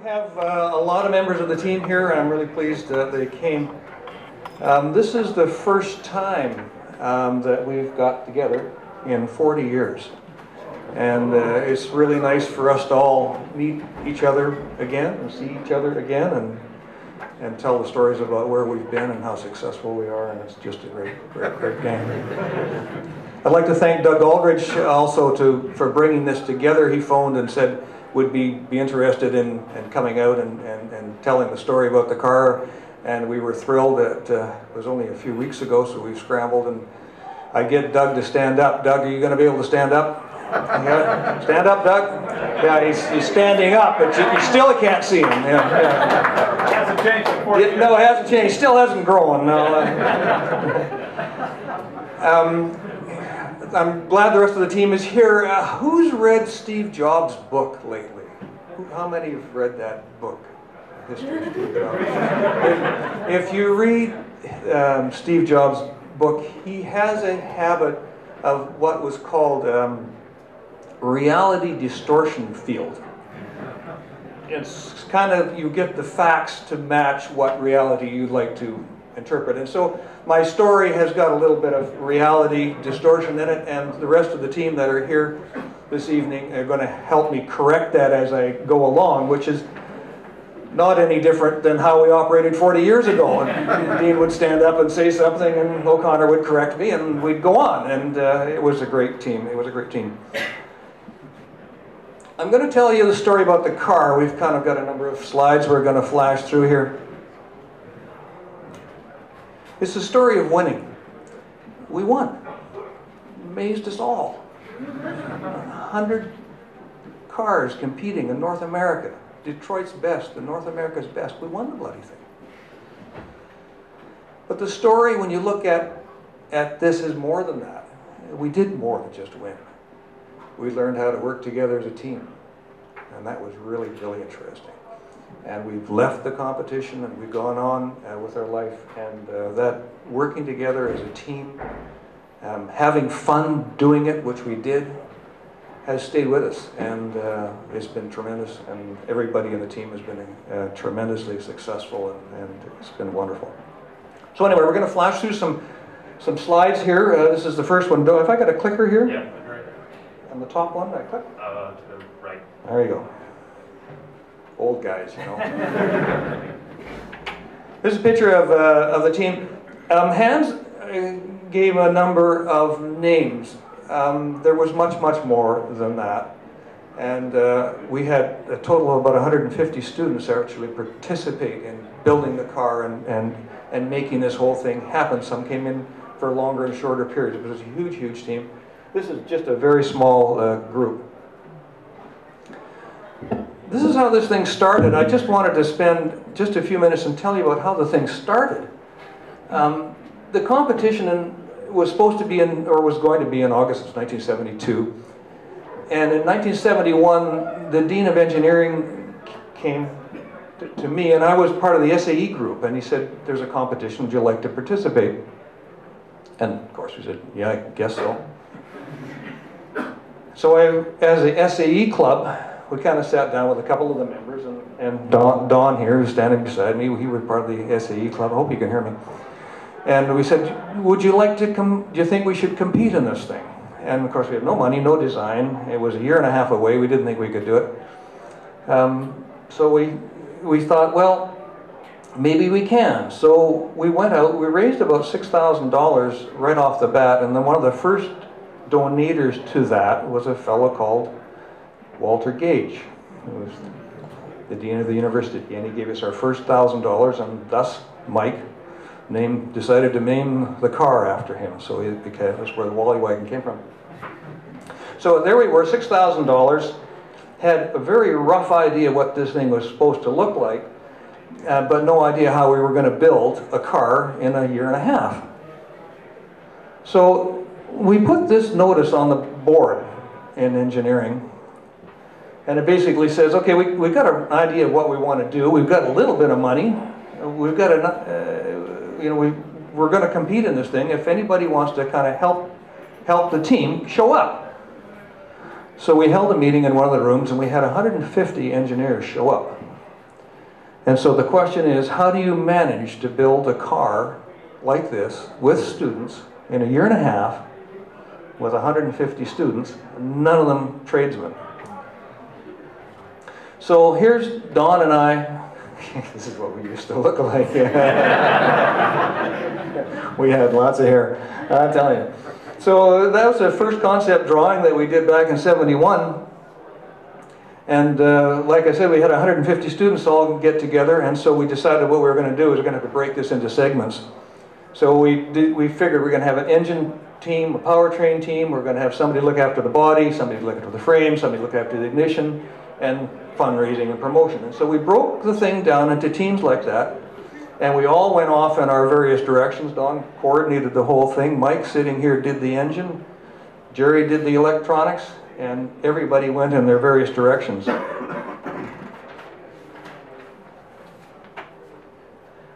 have a lot of members of the team here, and I'm really pleased that they came. This is the first time that we've got together in 40 years. And it's really nice for us to all meet each other again and see each other again and tell the stories about where we've been and how successful we are, and it's just a great game. I'd like to thank Doug Aldridge also for bringing this together. He phoned and said would be interested in coming out and telling the story about the car, and we were thrilled that it was only a few weeks ago, so we've scrambled, and I get Doug to stand up. Doug, are you going to be able to stand up? Yeah. Stand up, Doug. Yeah, he's standing up, but you still can't see him. Yeah. It hasn't changed in 40 years. No, it hasn't changed. He still hasn't grown. No. I'm glad the rest of the team is here. Who's read Steve Jobs' book lately? How many have read that book? History of Steve Jobs. If you read Steve Jobs' book, he has a habit of what was called reality distortion field. It's kind of, you get the facts to match what reality you'd like to interpret. And so my story has got a little bit of reality distortion in it, and the rest of the team that are here this evening are going to help me correct that as I go along, which is not any different than how we operated 40 years ago. And Dean would stand up and say something, and O'Connor would correct me, and we'd go on. And it was a great team. It was a great team. I'm going to tell you the story about the car. We've kind of got a number of slides we're going to flash through here. It's the story of winning. We won. Amazed us all. 100 cars competing in North America. Detroit's best, and North America's best. We won the bloody thing. But the story, when you look at this, is more than that. We did more than just win. We learned how to work together as a team, and that was really, really interesting. And we've left the competition, and we've gone on with our life, and that working together as a team, having fun doing it, which we did, has stayed with us, and it's been tremendous, and everybody in the team has been tremendously successful, and it's been wonderful. So anyway, we're going to flash through some slides here. This is the first one. Have I got a clicker here? Yeah. On the top one, I click? To the right. There you go. Old guys, you know. This is a picture of the team. Hans gave a number of names. There was much more than that. And we had a total of about 150 students actually participate in building the car and making this whole thing happen. Some came in for longer and shorter periods. It was a huge team. This is just a very small group. This is how this thing started. I just wanted to spend just a few minutes and tell you about how the thing started. The competition was supposed to be or was going to be in August of 1972. And in 1971, the Dean of Engineering came to me, and I was part of the SAE group, and he said, there's a competition, would you like to participate? And of course we said, yeah, I guess so. So as a SAE club, we kind of sat down with a couple of the members, and Don here, who's standing beside me, he was part of the SAE club. I hope you can hear me. And we said, would you like to do you think we should compete in this thing? And of course we had no money, no design. It was a year and a half away. We didn't think we could do it. So we thought, well, maybe we can. So we went out, we raised about $6,000 right off the bat, and then one of the first donators to that was a fellow called Walter Gage, who was the dean of the university, and he gave us our first $1,000, and thus Mike decided to name the car after him. So that's where the Wally Wagon came from. So there we were, $6,000, had a very rough idea what this thing was supposed to look like, but no idea how we were going to build a car in a year and a half. So we put this notice on the board in engineering, and it basically says, okay, we've got an idea of what we want to do. We've got a little bit of money. We've got we're going to compete in this thing. If anybody wants to kind of help the team, show up. So we held a meeting in one of the rooms, and we had 150 engineers show up. And so the question is, how do you manage to build a car like this with students in a year and a half with 150 students, none of them tradesmen? So here's Don and I. This is what we used to look like. We had lots of hair, I'll tell you. So that was the first concept drawing that we did back in '71. And like I said, we had 150 students all get together, and so we decided what we were going to do is we're going to have to break this into segments. So we figured we're going to have an engine team, a powertrain team, we're going to have somebody look after the body, somebody look after the frame, somebody look after the ignition, and fundraising and promotion. And so we broke the thing down into teams like that, and we all went off in our various directions. Don coordinated the whole thing. Mike, sitting here, did the engine. Jerry did the electronics, and everybody went in their various directions.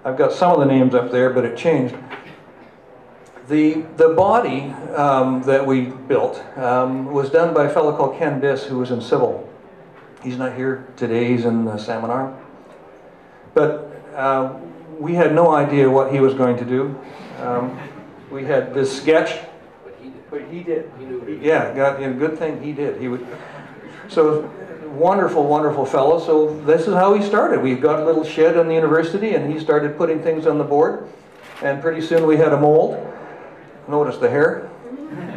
I've got some of the names up there, but it changed. The body that we built was done by a fellow called Ken Biss, who was in civil. He's not here today, he's in Salmon Arm. But we had no idea what he was going to do. We had this sketch, but he did. Yeah, good thing he did. He would. So wonderful, wonderful fellow. So this is how he started. We got a little shed in the university, and he started putting things on the board. And pretty soon we had a mold. Notice the hair.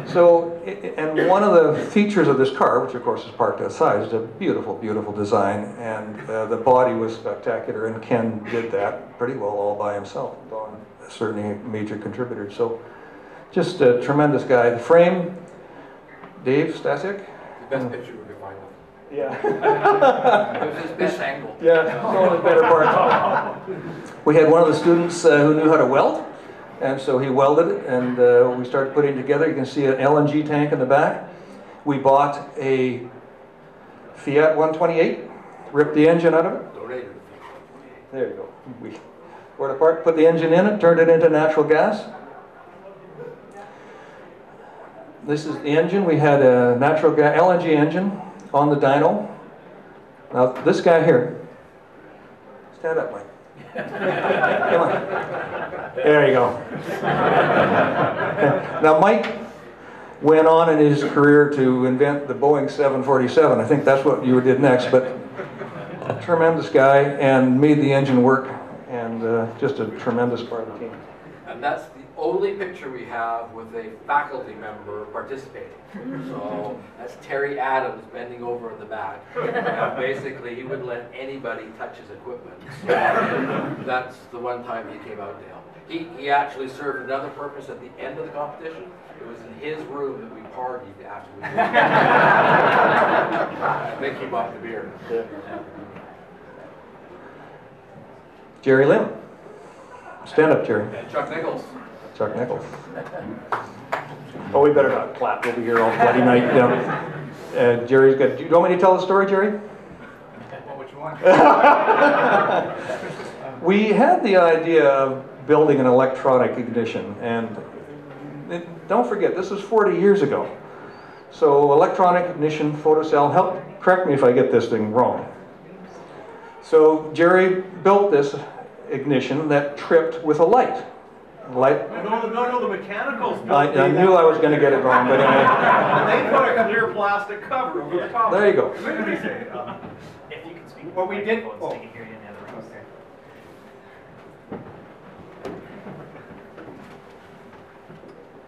So, and one of the features of this car, which of course is parked outside, is a beautiful, beautiful design, and the body was spectacular, and Ken did that pretty well all by himself. Don, certainly a major contributor. So, just a tremendous guy. The frame, Dave Stasic. The best picture we could find. Yeah. It was his best angle. Yeah, one of the better parts. We had one of the students who knew how to weld. And so he welded it, and we started putting it together. You can see an LNG tank in the back. We bought a Fiat 128, ripped the engine out of it. Donated. There you go. We tore it apart, put the engine in it, turned it into natural gas. This is the engine. We had a natural gas LNG engine on the dyno. Now this guy here, stand up, Mike. Come on. There you go. Now Mike went on in his career to invent the Boeing 747. I think that's what you did next, but a tremendous guy and made the engine work, and just a tremendous part of the team. And that's the only picture we have with a faculty member participating. So that's Terry Adams bending over in the back. And basically he wouldn't let anybody touch his equipment. So that's the one time he came out to help. He actually served another purpose at the end of the competition. It was in his room that we partied after we did. I think he bought the beer. Yeah. Jerry Lim. Stand up, Jerry. And Chuck Nichols. Chuck Nichols. Oh, we better not clap. We'll be here all bloody night. Yeah. Jerry's got. Do you want me to tell the story, Jerry? Well, which one? We had the idea of building an electronic ignition, and don't forget, this was 40 years ago. So electronic ignition, photocell, help correct me if I get this thing wrong. So Jerry built this ignition that tripped with a light. No, the mechanicals. I knew I was going to get it wrong, but anyway. They put a clear plastic cover over the top. There you go. Let me say, If you can speak, what we did. so they can hear you in the other room. Okay.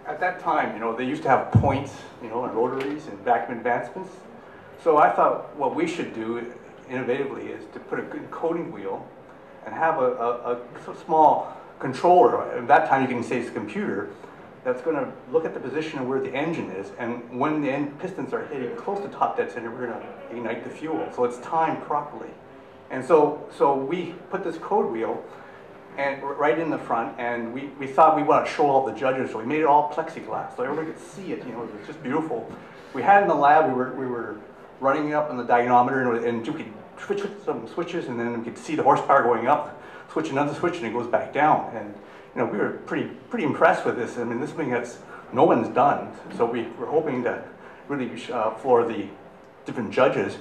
At that time, they used to have points, and rotaries and vacuum advancements. So I thought what we should do innovatively is to put a good coating wheel and have a small controller. At that time you can say it's a computer that's going to look at the position of where the engine is, and when the pistons are hitting close to top dead center, we're going to ignite the fuel. So it's timed properly. And so we put this code wheel and right in the front, and we thought we want to show all the judges, so we made it all plexiglass so everybody could see it. It was just beautiful. We had in the lab, we were running it up on the dynamometer, and you could switch some switches, and then we could see the horsepower going up. Switch another switch, and it goes back down. And we were pretty impressed with this. I mean, this thing that's no one's done. So we were hoping to really floor the different judges.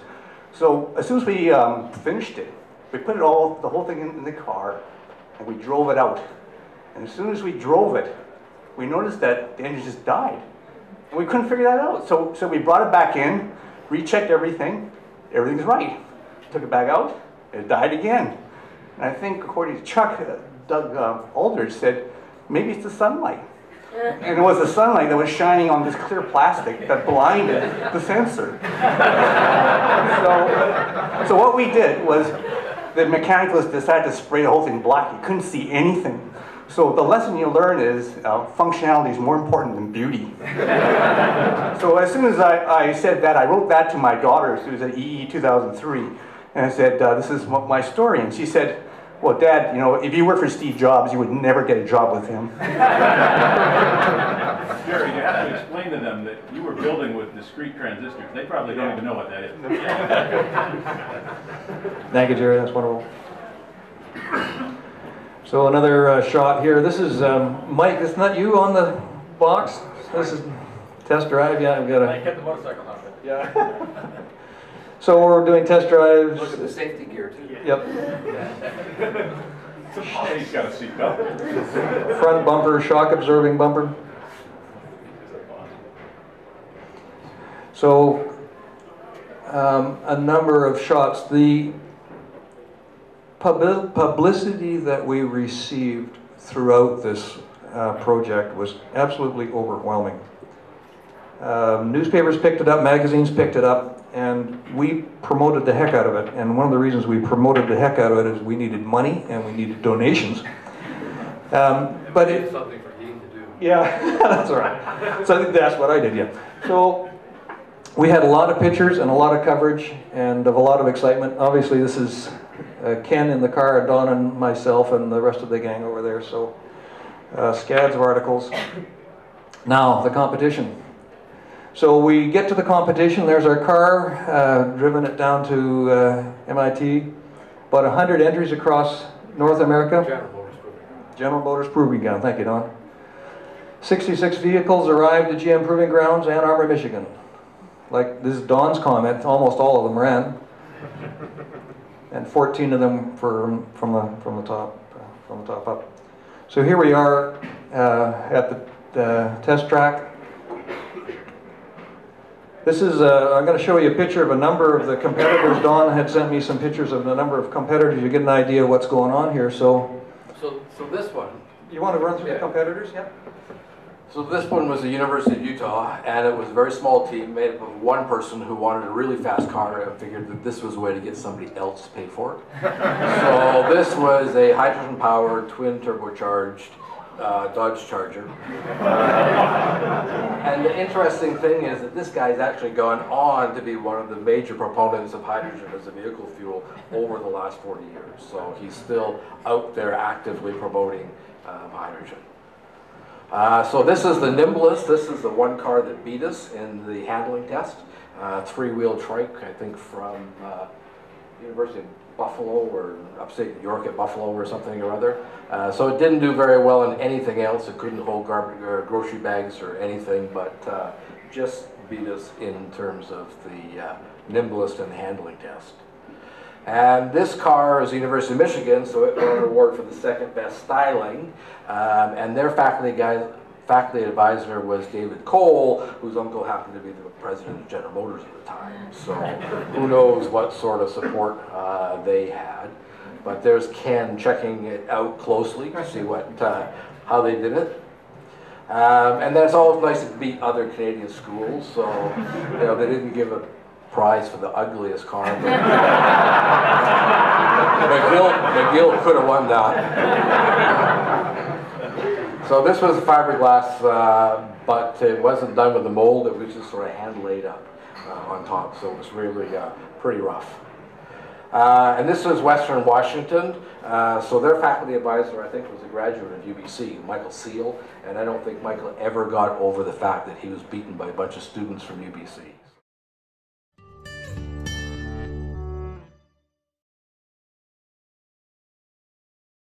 So as soon as we finished it, We put the whole thing in the car, and we drove it out. And as soon as we drove it, we noticed that the engine just died. And we couldn't figure that out. So we brought it back in, rechecked everything. Everything's right. Took it back out, it died again. And I think, according to Chuck, Doug Aldridge said, maybe it's the sunlight. And it was the sunlight that was shining on this clear plastic that blinded the sensor. So what we did was, the mechanicals decided to spray the whole thing black. You couldn't see anything. So the lesson you learn is functionality is more important than beauty. So as soon as I said that, I wrote that to my daughter, who was at EE 2003, and I said, this is my story. And she said, well, Dad, you know, if you worked for Steve Jobs, you would never get a job with him. Jerry, you have to explain to them that you were building with discrete transistors. They probably don't even know what that is. Thank you, Jerry. That's wonderful. So another shot here. This is Mike. It's not you on the box. This is test drive. Yeah, I've got I kept the motorcycle on it. Yeah. So we're doing test drives. Look at the safety gear too. Yep. He's got a seatbelt. Front bumper, shock absorbing bumper. So a number of shots. The publicity that we received throughout this project was absolutely overwhelming. Newspapers picked it up, magazines picked it up, and we promoted the heck out of it. And one of the reasons we promoted the heck out of it is we needed money and we needed donations. But it, something for Dean to do. yeah, that's right. So I think that's what I did, yeah. So we had a lot of pictures and a lot of coverage and of a lot of excitement. Obviously this is Ken in the car, Don and myself and the rest of the gang over there. So scads of articles. Now, the competition. So we get to the competition, there's our car, driven it down to MIT. About 100 entries across North America. General Motors Proving Ground, thank you, Don. 66 vehicles arrived at GM Proving Grounds, Ann Arbor, Michigan. Like, this is Don's comment, almost all of them ran. And 14 of them from the top up. So here we are at the test track. This is, I'm going to show you a picture of a number of the competitors. Don had sent me some pictures of a number of competitors. You get an idea of what's going on here. So this one. You want to run through the competitors? Yeah. So this one was the University of Utah, and it was a very small team made up of one person who wanted a really fast car and figured that this was a way to get somebody else to pay for it. So this was a hydrogen-powered, twin-turbocharged Dodge Charger. And the interesting thing is that this guy's actually gone on to be one of the major proponents of hydrogen as a vehicle fuel over the last 40 years. So he's still out there actively promoting hydrogen. So this is the nimblest. This is the one car that beat us in the handling test. Three-wheel trike, I think from University of Buffalo or upstate New York at Buffalo or something or other. So it didn't do very well in anything else. It couldn't hold garbage or grocery bags or anything, but just beat us in terms of the nimblest and the handling test. And this car is the University of Michigan, so it won an award for the second best styling. And their faculty advisor was David Cole, whose uncle happened to be the president of General Motors at the time. So who knows what sort of support they had. But there's Ken checking it out closely to see how they did it. And then it's always nice to beat other Canadian schools. So you know, they didn't give a prize for the ugliest car. McGill could have won that. So this was fiberglass, but it wasn't done with the mold. It was just sort of hand laid up on top. So it was really pretty rough. And this is Western Washington. So their faculty advisor, I think, was a graduate of UBC, Michael Seal. And I don't think Michael ever got over the fact that he was beaten by a bunch of students from UBC.